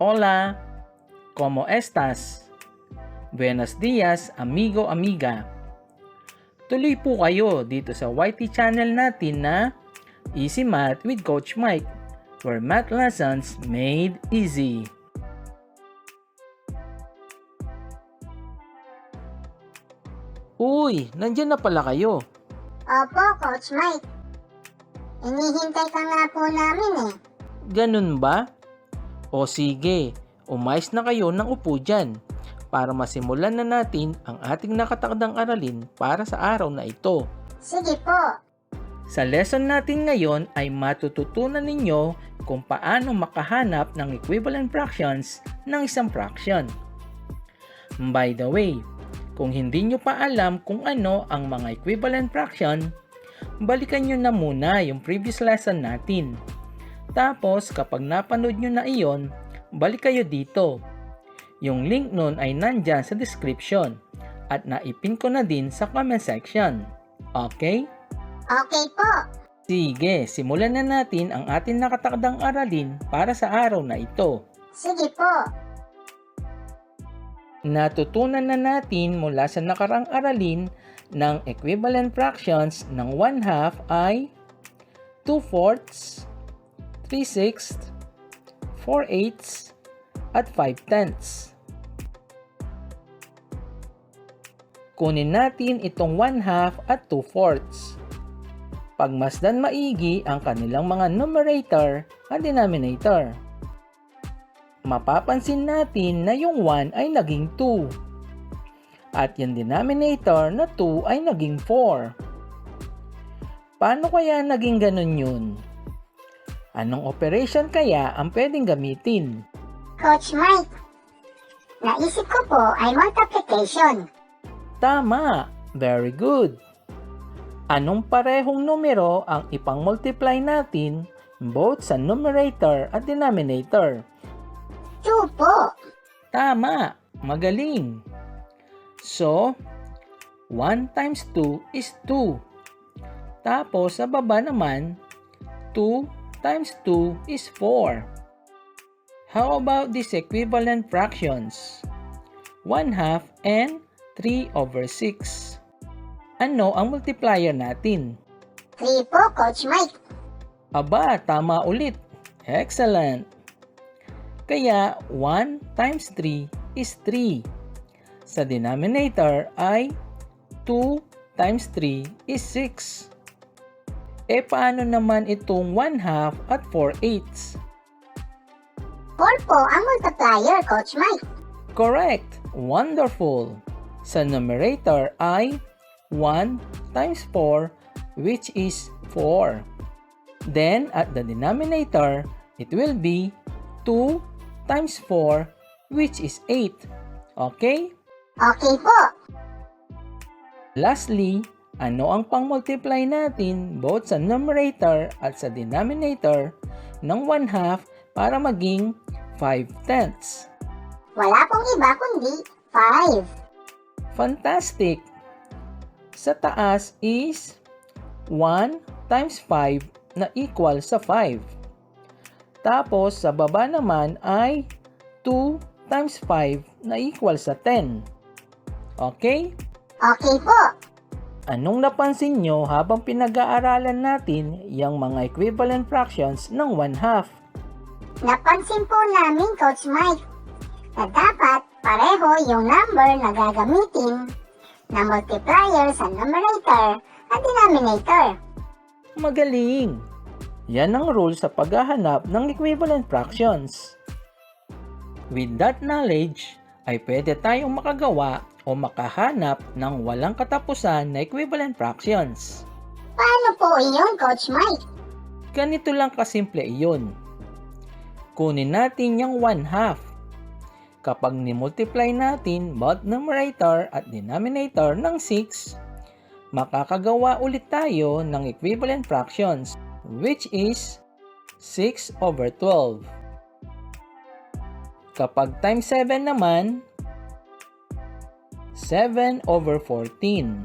Hola, ¿cómo estás? Buenos días, amigo, amiga. Tuloy po kayo dito sa YT channel natin na Easy Math with Coach Mike, where math lessons made easy. Uy, nandiyan na pala kayo. Opo, Coach Mike. Inihintay ka nga po namin eh. Ganun ba? O sige, umayos na kayo ng upo dyan para masimulan na natin ang ating nakatakdang aralin para sa araw na ito. Sige po. Sa lesson natin ngayon ay matututunan ninyo kung paano makahanap ng equivalent fractions ng isang fraction. By the way, kung hindi nyo pa alam kung ano ang mga equivalent fraction, balikan nyo na muna yung previous lesson natin. Tapos kapag napanood nyo na iyon, balik kayo dito. Yung link nun ay nandyan sa description at naipin ko na din sa comment section. Okay? Okay po. Sige, simulan na natin ang ating nakatakdang aralin para sa araw na ito. Sige po. Natutunan na natin mula sa nakarang aralin ng equivalent fractions ng 1/2 ay 2/4, 3/6, 4/8 at 5/10. Kunin natin itong 1/2 at 2/4. Pagmasdan maigi ang kanilang mga numerator at denominator. Mapapansin natin na yung 1 ay naging 2. At yung denominator na 2 ay naging 4. Paano kaya naging ganun yun? Anong operation kaya ang pwedeng gamitin? Coach Mike, naisip ko po ay multiplication. Tama! Very good! Anong parehong numero ang ipang-multiply natin both sa numerator at denominator? 2 po. Tama! Magaling! So, 1 times 2 is 2. Tapos sa baba naman, 2 times 2 is 4. How about these equivalent fractions? 1/2 and 3/6. Ano ang multiplier natin? 3 po, Coach Mike. Aba, tama ulit. Excellent! Kaya 1 times 3 is 3. Sa denominator ay 2 times 3 is 6. Paano naman itong 1/2 at 4/8? 4 po ang multiplier, Coach Mike. Correct! Wonderful! Sa numerator ay 1 times 4 which is 4. Then at the denominator, it will be 2 times 4 which is 8. Okay? Okay po. Lastly, ano ang pang-multiply natin both sa numerator at sa denominator ng 1/2 para maging 5/10? Wala pong iba kundi 5. Fantastic! Sa taas is 1 times 5 na equal sa 5. Tapos sa baba naman ay 2 times 5 na equal sa 10. Okay? Okay po. Anong napansin nyo habang pinag-aaralan natin yung mga equivalent fractions ng 1/2? Napansin po namin, Coach Mike, na dapat pareho yung number na gagamitin na multiplier sa numerator at denominator. Magaling! Yan ang rule sa paghahanap ng equivalent fractions. With that knowledge, ay pwede tayong makagawa o makahanap ng walang katapusan na equivalent fractions. Paano po iyon, Coach Mike? Ganito lang kasimple iyon. Kunin natin yung 1/2. Kapag nimultiply natin both numerator at denominator ng 6, makakagawa ulit tayo ng equivalent fractions, which is 6/12. Kapag times 7 naman, 7/14.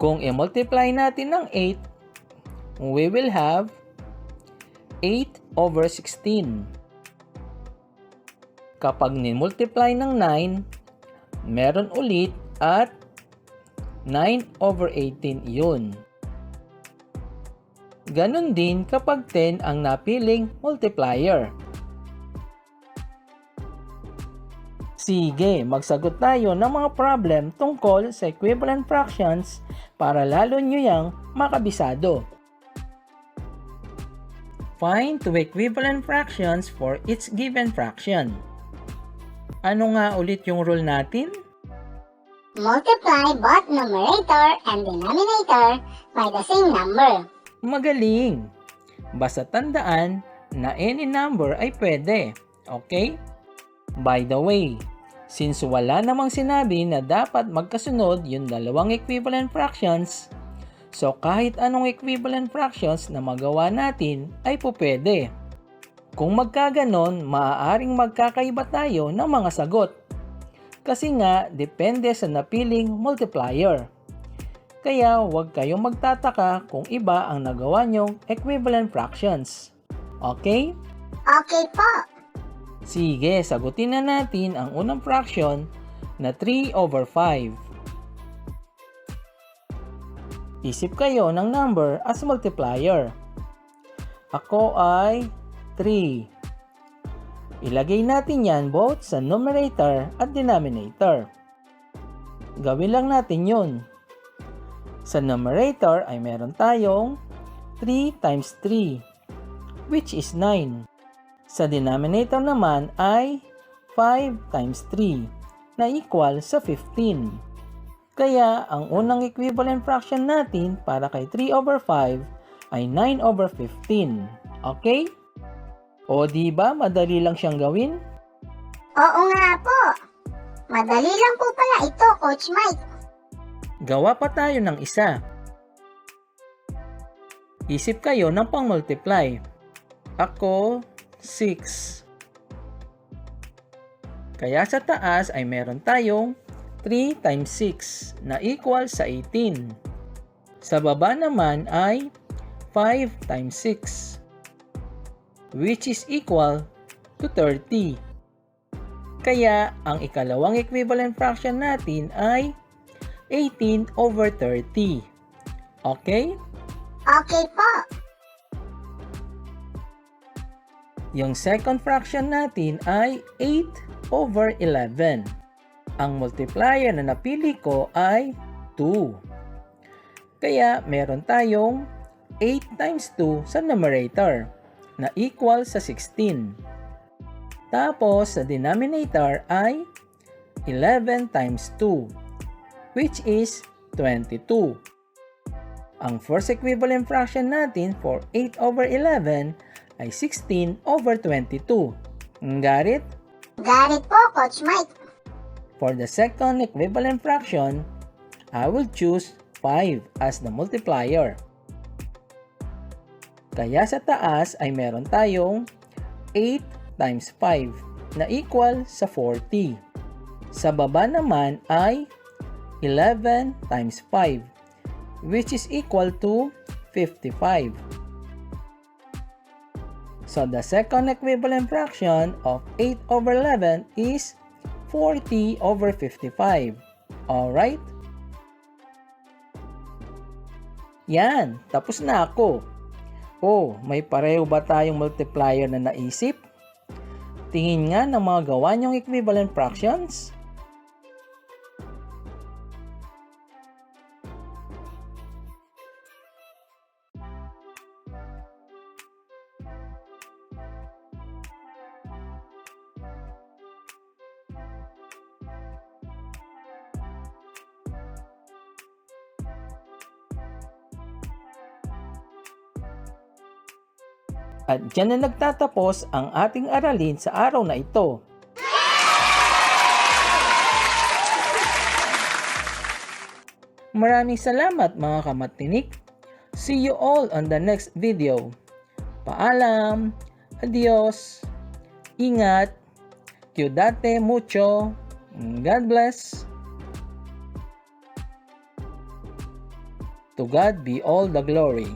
Kung i-multiply natin ng 8, we will have 8/16. Kapag ni-multiply ng 9, meron ulit at 9/18 yun. Ganon din kapag 10 ang napiling multiplier. Sige, magsagot tayo ng mga problem tungkol sa equivalent fractions para lalo nyo yang makabisado. Find two equivalent fractions for each given fraction. Ano nga ulit yung rule natin? Multiply both numerator and denominator by the same number. Magaling! Basta tandaan na any number ay pwede. Okay? By the way, since wala namang sinabi na dapat magkasunod yung dalawang equivalent fractions, so kahit anong equivalent fractions na magawa natin ay pupwede. Kung magkaganon, maaaring magkakaiba tayo ng mga sagot. Kasi nga, depende sa napiling multiplier. Kaya huwag kayong magtataka kung iba ang nagawa nyong equivalent fractions. Okay? Okay po. Sige, sagutin na natin ang unang fraction na 3/5. Isip kayo ng number as multiplier. Ako ay 3. Ilagay natin yan both sa numerator at denominator. Gawin lang natin yun. Sa numerator ay meron tayong 3 times 3, which is 9. Sa denominator naman ay 5 times 3, na equal sa 15. Kaya ang unang equivalent fraction natin para kay 3/5 ay 9/15. Okay? O di ba madali lang siyang gawin? Oo nga po. Madali lang po pala ito, Coach Mike. Gawa pa tayo ng isa. Isip kayo ng pang-multiply. Ako, 6. Kaya sa taas ay meron tayong 3 times 6 na equal sa 18. Sa baba naman ay 5 times 6, which is equal to 30. Kaya ang ikalawang equivalent fraction natin ay 18/30. Okay? Okay po. Yung second fraction natin ay 8/11. Ang multiplier na napili ko ay 2. Kaya meron tayong 8 times 2 sa numerator na equal sa 16. Tapos sa denominator ay 11 times 2, which is 22. Ang first equivalent fraction natin for 8/11 ay 16/22. Got it? Got it po, Coach Mike. For the second equivalent fraction, I will choose 5 as the multiplier. Kaya sa taas ay meron tayong 8 times 5 na equal sa 40. Sa baba naman ay 11 times 5, which is equal to 55. So the second equivalent fraction of 8/11 is 40/55. Alright? Yan, tapos na ako. Oh, may pareho ba tayong multiplier na naisip? Tingin nga ng mga gawa niyong equivalent fractions. At dyan na nagtatapos ang ating aralin sa araw na ito. Maraming salamat mga kamatinik. See you all on the next video. Paalam, adios, ingat, cuídate mucho, God bless. To God be all the glory.